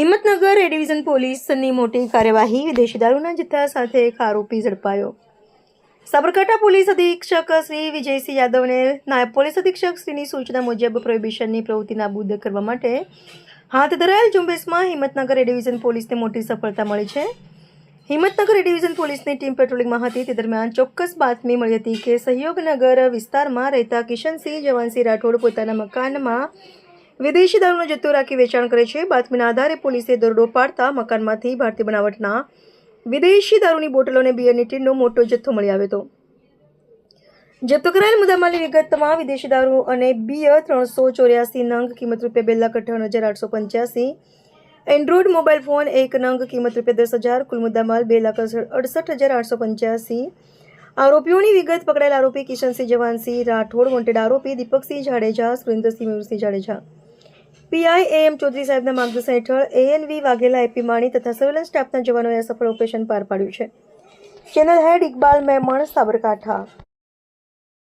હિંમતનગર એ division પોલીસની મોટી કાર્યવાહી, વિદેશી દારૂના જથ્થા સાથે એક આરોપી ઝડપાયો। સાબરકાંઠા પોલીસ અધિક્ષક શ્રી વિજયસિંહ યાદવને નાયબ પોલીસ અધિક્ષક શ્રીની સૂચના મુજબ પ્રોહિબિશનની પ્રવૃત્તિ નાબૂદ કરવા માટે હાથ ધરાયેલ ઝુંબેશમાં હિંમતનગર એ ડિવિઝન પોલીસને મોટી સફળતા મળી છે। હિંમતનગર એ ડિવિઝન પોલીસની ટીમ પેટ્રોલિંગમાં હતી તે દરમિયાન ચોક્કસ બાતમી મળી હતી કે સહયોગનગર વિસ્તારમાં રહેતા કિશનસિંહ જવાનસિંહ રાઠોડ પોતાના મકાનમાં વિદેશી દારૂનો જથ્થો રાખી વેચાણ કરે છે। બાતમીના આધારે પોલીસે દરોડો પાડતા મકાનમાંથી ભારતીય બનાવટના વિદેશી દારૂની બોટલો અને બિયરની ટીનનો મોટો જથ્થો મળી આવ્યો હતો। જપ્ત કરાયેલ મુદ્દામાલની વિગતમાં વિદેશી દારૂ અને બિયર 384 નંગ કિંમત ₹2,58,885, એન્ડ્રોઇડ મોબાઈલ ફોન 1 નંગ કિંમત ₹10,000, કુલ મુદ્દામાલ 2,68,885। આરોપીઓની વિગત: પકડાયેલ આરોપી કિશનસિંહ જવાનસિંહ રાઠોડ, વોન્ટેડ આરોપી દીપકસિંહ જાડેજા, સુરેન્દ્રસિંહ મયુરસિંહ જાડેજા। પીઆઈ AM ચૌધરી સાહેબના માર્ગદર્શન હેઠળ ANV વાઘેલા, AP માણી તથા સર્વેલન્સ સ્ટાફના જવાનોએ સફળ ઓપરેશન પાર પાડ્યું છે। Channel head Iqbal Memon, Sabarkantha.